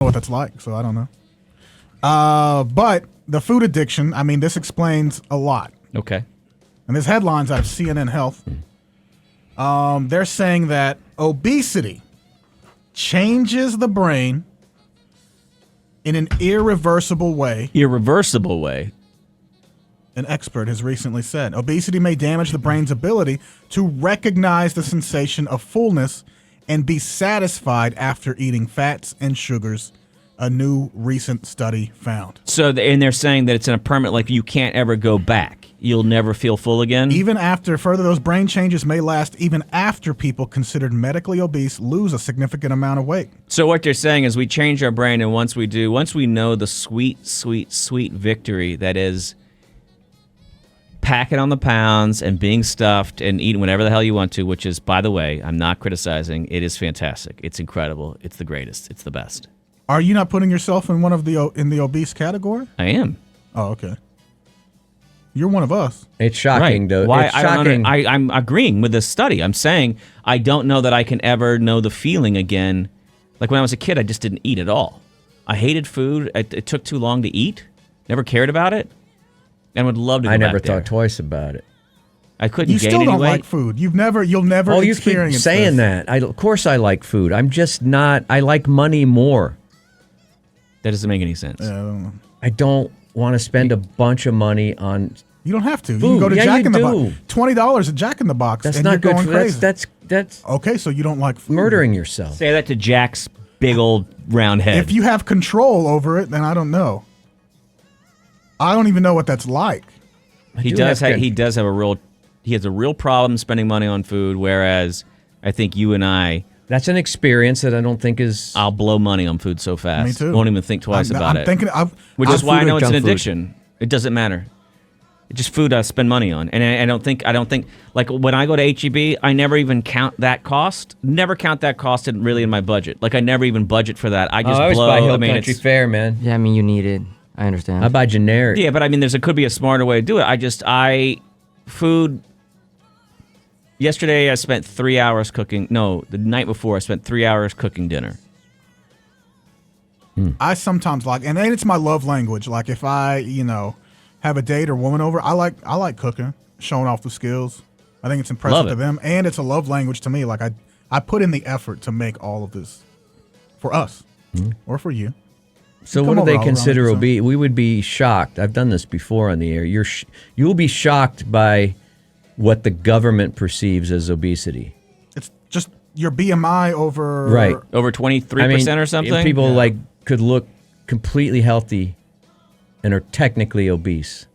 what that's like, so I don't know. But the food addiction, I mean, this explains a lot. Okay. And this headline's out of CNN Health. They're saying that obesity changes the brain in an irreversible way. Irreversible way. An expert has recently said obesity may damage the brain's ability to recognize the sensation of fullness and be satisfied after eating fats and sugars, a new recent study found. So, and they're saying that it's in a permanent, like you can't ever go back. You'll never feel full again? Even after, further, those brain changes may last even after people considered medically obese lose a significant amount of weight. So what they're saying is we change our brain, and once we know the sweet, sweet, sweet victory that is packing on the pounds and being stuffed and eating whatever the hell you want to, which is, by the way, I'm not criticizing. It is fantastic. It's incredible. It's the greatest. It's the best. Are you not putting yourself in one of the obese category? I am. Oh, okay. You're one of us. It's shocking, right. though. Why? It's shocking. I'm agreeing with this study. I'm saying I don't know that I can ever know the feeling again. Like when I was a kid, I just didn't eat at all. I hated food. It took too long to eat. Never cared about it. And would love to go I never back there. thought twice about it. I couldn't You gain still any don't weight. like food. You'll never Oh, you keep experience saying this. that. Of course I like food. I'm just not. I like money more. That doesn't make any sense. I don't want to spend a bunch of money on. You don't have to. You Food. can go to Yeah, Jack you in the do. Box. $20 at Jack in the Box, That's and not you're good. going crazy. That's okay. So you don't like food. murdering yourself. Say that to Jack's big old round head. If you have control over it, then I don't know. I don't even know what that's like. He does have a real problem spending money on food, whereas I think you and I. That's an experience that I don't think is. I'll blow money on food so fast. Me too. Won't even think twice about it. Which is why I know it's an addiction. It doesn't matter. It's just food I spend money on, and I don't think like when I go to HEB, I never even count that cost. Never count that cost really in my budget. Like I never even budget for that. I just I always blow. buy Hill Country Fare, man. Yeah, I mean, you need it. I understand. I buy generic. Yeah, but I mean, could be a smarter way to do it. Food. Yesterday, I spent 3 hours cooking. No, the night before, I spent 3 hours cooking dinner. I sometimes like, and then it's my love language. Like if I, have a date or woman over, I like cooking, showing off the skills. I think it's impressive to them, and it's a love language to me. Like I put in the effort to make all of this for us or for you. So what do they consider obese? We would be shocked. I've done this before on the air. You'll be shocked by what the government perceives as obesity. It's just your BMI over over 23% or something. People could look completely healthy and are technically obese.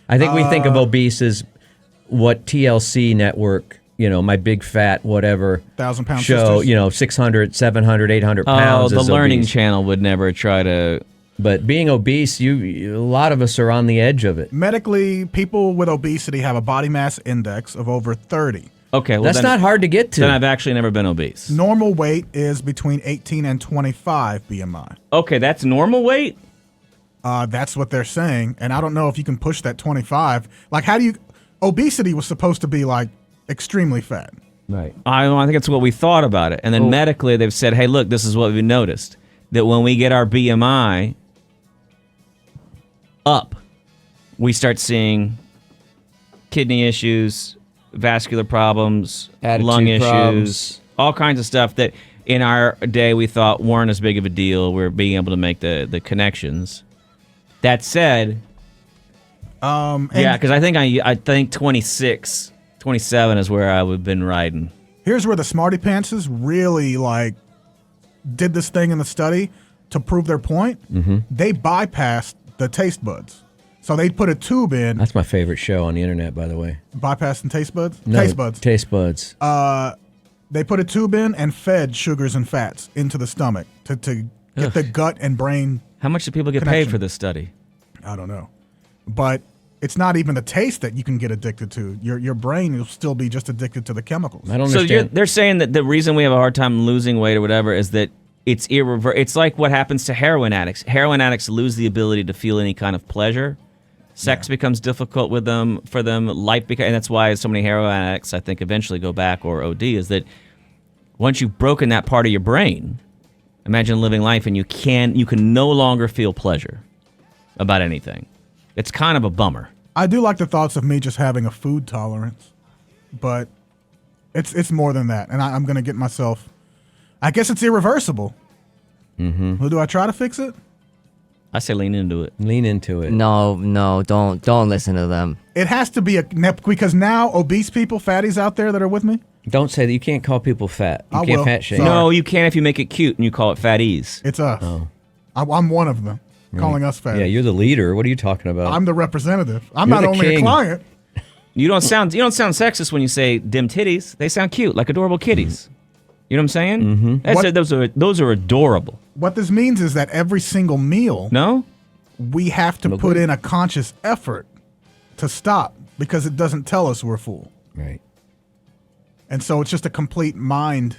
I think we think of obese as what TLC network, my big fat whatever 1,000-pound show, sisters. 600, 700, 800 pounds. The is Learning obese. Channel would never try to. But being obese, a lot of us are on the edge of it. Medically, people with obesity have a body mass index of over 30. Okay, well that's not hard to get to. Then I've actually never been obese. Normal weight is between 18 and 25 BMI. Okay, that's normal weight? That's what they're saying, and I don't know if you can push that 25. Like, obesity was supposed to be, extremely fat. Right. I think it's what we thought about it. And then medically, they've said, hey, look, this is what we noticed. That when we get our BMI up, we start seeing kidney issues, vascular problems, lung issues, all kinds of stuff that in our day we thought weren't as big of a deal. We're being able to make the connections. That said, because I think 26, 27 is where I would have been riding. Here's where the smarty pantses really did this thing in the study to prove their point. Mm-hmm. They bypassed the taste buds. So they put a tube in. That's my favorite show on the internet, by the way. Bypassing taste buds? No, taste buds. Taste buds. They put a tube in and fed sugars and fats into the stomach to get the gut and brain. How much do people get paid for this study? I don't know. But it's not even the taste that you can get addicted to. Your brain will still be just addicted to the chemicals. I don't understand. So they're saying that the reason we have a hard time losing weight or whatever is that it's irreversible. It's like what happens to heroin addicts. Heroin addicts lose the ability to feel any kind of pleasure. Sex becomes difficult for them. And that's why so many heroin addicts, I think, eventually go back or OD. Is that once you've broken that part of your brain, Imagine living life and you can no longer feel pleasure about anything. It's kind of a bummer. I do like the thoughts of me just having a food tolerance, but it's more than that. And I'm going to get myself, I guess it's irreversible. Mm-hmm. Well, do I try to fix it? I say lean into it. Lean into it. No, don't listen to them. It has to be because now obese people, fatties out there that are with me. Don't say that. You can't call people fat. You can't fat shame. No, you can if you make it cute and you call it fatties. It's us. Oh. I'm one of them, calling us fat. Yeah, you're the leader. What are you talking about? I'm the representative. I'm You're not the only king. a client. You don't sound sexist when you say dim titties. They sound cute, like adorable kitties. You know what I'm saying? Mm-hmm. Those are adorable. What this means is that every single meal, No? we have to put in a conscious effort to stop because it doesn't tell us we're full. Right. And so it's just a complete mind.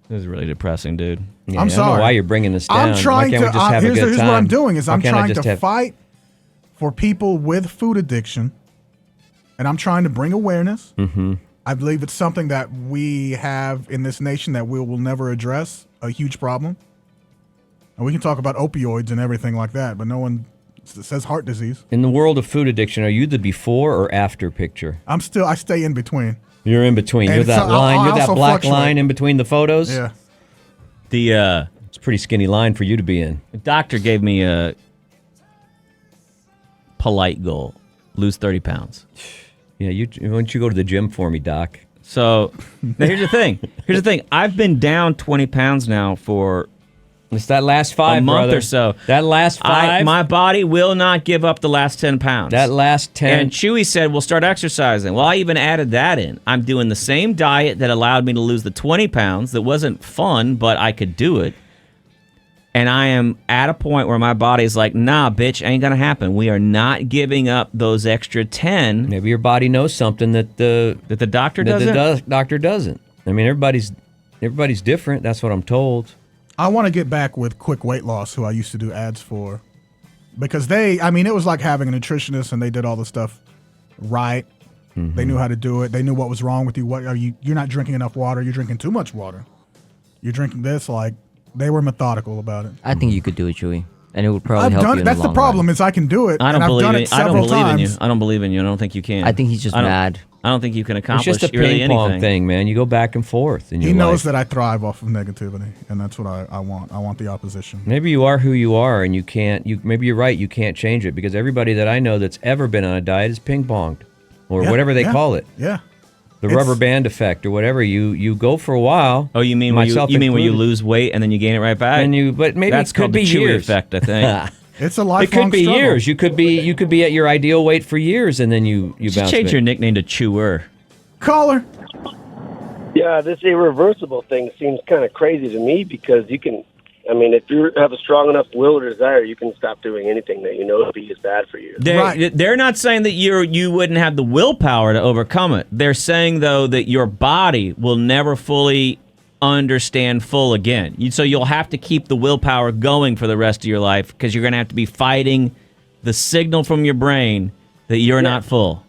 This is really depressing, dude. Yeah, I'm I sorry. don't know why you're bringing this down. I'm trying why can't to. we just have a good Here's time? what I'm doing is Why I'm can't I trying just to have- fight for people with food addiction, and I'm trying to bring awareness. Mm-hmm. I believe it's something that we have in this nation that we will never address, a huge problem. And we can talk about opioids and everything like that, but no one says heart disease. In the world of food addiction, are you the before or after picture? I stay in between. You're in between. And You're that so line. You're I that also black fluctuate. line in between the photos. Yeah. It's a pretty skinny line for you to be in. The doctor gave me a polite goal: lose 30 pounds. Yeah, why don't you go to the gym for me, Doc? So now here's the thing. I've been down 20 pounds now for It's that last 5, a month brother. or so. That last 5. My body will not give up the last 10 pounds. That last 10. And Chuy said, we'll start exercising. Well, I even added that in. I'm doing the same diet that allowed me to lose the 20 pounds. That wasn't fun, but I could do it. And I am at a point where my body's like, nah, bitch, ain't going to happen. We are not giving up those extra 10 Maybe your body knows something that the doctor doesn't. doctor doesn't. I mean, everybody's different. That's what I'm told. I want to get back with Quick Weight Loss, who I used to do ads for, because it was like having a nutritionist, and they did all the stuff right. Mm-hmm. They knew how to do it. They knew what was wrong with you. You're not drinking enough water. You're drinking too much water. You're drinking this. Like, they were methodical about it. I think you could do it, Chewy, and it would probably help you in the That's the long problem run. is I can do it. I don't and believe I've done in it several times. I don't believe in you. I don't think you can. I think he's just mad. I don't think you can It's accomplish just a really ping pong anything. thing, man. You go back and forth in your He knows life. that I thrive off of negativity, and that's what I want. I want the opposition. Maybe you are who you are, and you can't. Maybe you're right. You can't change it because everybody that I know that's ever been on a diet is ping ponged, or whatever they call it. Yeah. The rubber band effect or whatever. You go for a while. Oh, you mean when myself you included. lose weight and then you gain it right back? But maybe that's it could called be the Chuy years. effect, I think. It's a It lifelong could be struggle. years. You could be at your ideal weight for years, and then you You should bounce change back. your nickname to Chuer. Caller. Yeah, this irreversible thing seems kind of crazy to me because you can, if you have a strong enough will or desire, you can stop doing anything that you know is bad for you. They're not saying that you wouldn't have the willpower to overcome it. They're saying, though, that your body will never fully understand full again. So you'll have to keep the willpower going for the rest of your life because you're going to have to be fighting the signal from your brain that you're not full.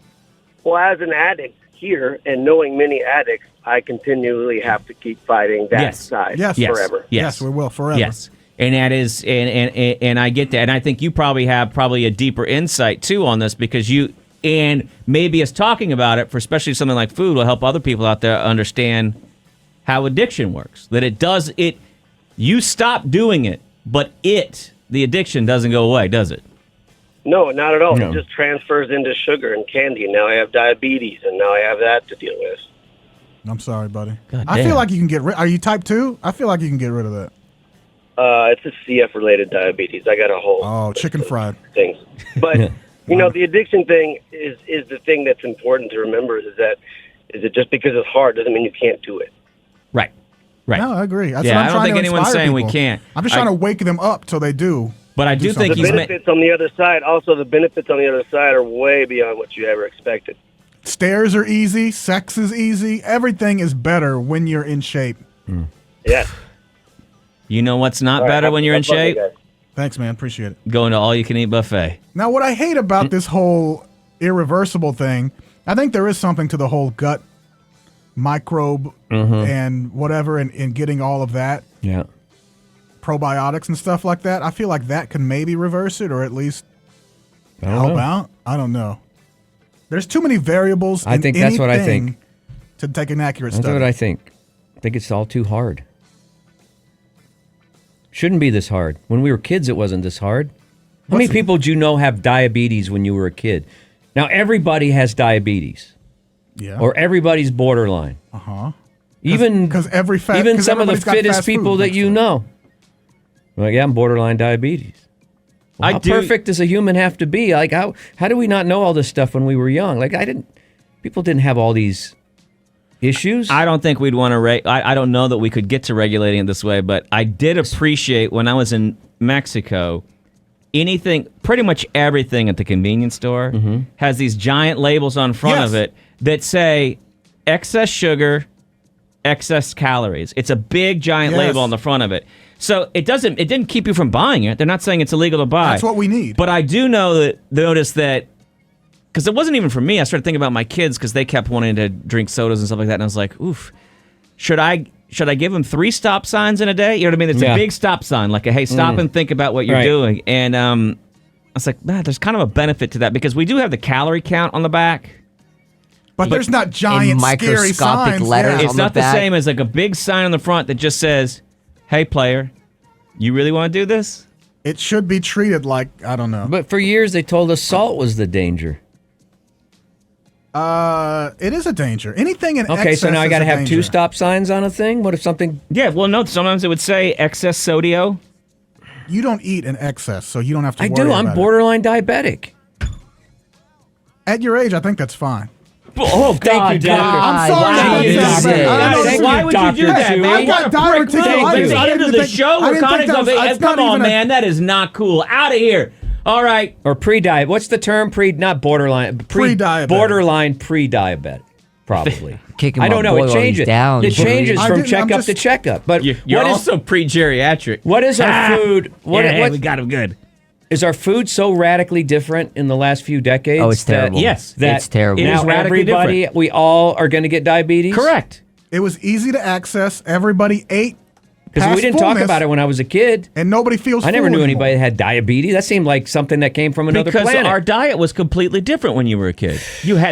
Well, as an addict here and knowing many addicts, I continually have to keep fighting that side forever. Yes, we will forever. Yes. And that is, and I get that. And I think you probably have a deeper insight, too, on this because and maybe us talking about it, for especially something like food, will help other people out there understand how addiction works. That you stop doing it, but the addiction doesn't go away, does it? No, not at all. No. It just transfers into sugar and candy, and now I have diabetes, and now I have that to deal with. I'm sorry, buddy. God I damn. feel like you can get rid. Are you type 2? I feel like you can get rid of that. It's a CF-related diabetes. I got a whole Chicken fried. things. But, the addiction thing is the thing that's important to remember is it just because it's hard doesn't mean you can't do it. Right. No, I agree. That's Yeah, what I'm I don't trying think to anyone's inspire saying we people. can't. I'm just trying to wake them up till they do. But I do think The he's benefits on the other side, the benefits on the other side are way beyond what you ever expected. Stairs are easy. Sex is easy. Everything is better when you're in shape. Yes. You know what's not All right, better when you're in have fun, shape? guys. Thanks, man. Appreciate it. Going to all-you-can-eat buffet. Now, what I hate about this whole irreversible thing, I think there is something to the whole gut microbe and whatever, and getting all of that. Yeah. Probiotics and stuff like that. I feel like that could maybe reverse it, or at least help out. I don't know. There's too many variables. I think that's what I think. To take an accurate study. That's what I think. I think it's all too hard. Shouldn't be this hard. When we were kids, it wasn't this hard. How many people do you know have diabetes when you were a kid? Now, everybody has diabetes. Yeah. Or everybody's borderline. Uh-huh. Even some of the fittest people that you know. Like, yeah, I'm borderline diabetes. Well, how perfect does a human have to be? Like, how do we not know all this stuff when we were young? Like, people didn't have all these issues. I don't think we'd want to. I don't know that we could get to regulating it this way, but I did appreciate when I was in Mexico. Pretty much everything at the convenience store has these giant labels on front of it that say excess sugar, excess calories. It's a big giant label on the front of it. So it didn't keep you from buying it. They're not saying it's illegal to buy. That's what we need. But I do notice that, because it wasn't even for me. I started thinking about my kids because they kept wanting to drink sodas and stuff like that. And I was like, oof, should I give them 3 stop signs in a day? You know what I mean? It's a big stop sign, like a, hey, stop and think about what you're doing. And I was like, man, there's kind of a benefit to that because we do have the calorie count on the back. But there's not giant, scary signs. Letters It's on not the back. the same as like a big sign on the front that just says, hey, player, you really want to do this? It should be treated like, I don't know. But for years, they told us salt was the danger. It is a danger. Anything in excess. Okay, so now I got to have danger. 2 stop signs on a thing? What if something... Yeah, well, no, sometimes it would say excess sodio. You don't eat in excess, so you don't have to I worry do. about I'm borderline diabetic. At your age, I think that's fine. Oh, thank you, doctor. I'm sorry about Jesus. that. Why would you do that, man? I got diverticulitis. At the end of the show, we're kind of come on, man. That is not cool. Out of here. All right. Or pre-diabetic. What's the term? Not borderline. Pre-diabetic. Borderline pre-diabetic, probably. Kicking I don't my know. boy It while changes. he's down. It changes from I'm checkup just- to checkup. But You're also pre-geriatric. what is our food? What we got him good. is our food so radically different in the last few decades? Oh, it's terrible. Yes. That It's terrible. It is Now radically everybody, different. we all are going to get diabetes? Correct. It was easy to access. Everybody ate. Because we didn't talk about it when I was a kid. And nobody feels I never full knew anymore. anybody that had diabetes. That seemed like something that came from another Because planet. our diet was completely different when you were a kid.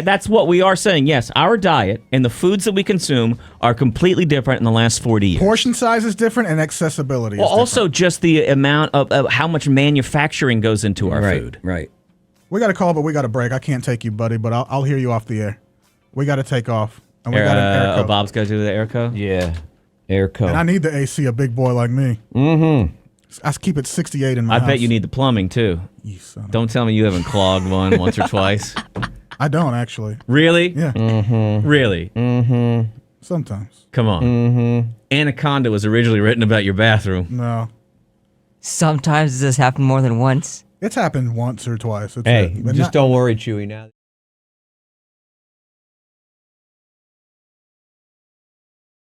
That's what we are saying. Yes, our diet and the foods that we consume are completely different in the last 40 years. Portion size is different and accessibility Well, is also different. just the amount of how much manufacturing goes into our food. Right. We got a call, but we got a break. I can't take you, buddy, but I'll hear you off the air. We got to take off. And we got an air code. Bob's got to do the air code? Yeah. Air code. And I need the AC, a big boy like me. Mm-hmm. I keep it 68 in my house. I bet you need the plumbing, too. You son of- Don't tell me you haven't clogged one once or twice. I don't, actually. Really? Yeah, Really? sometimes. Come on. Anaconda was originally written about your bathroom. No. Sometimes does this happen more than once? It's happened once or twice. It's Hey, but just don't worry, Chewy, now.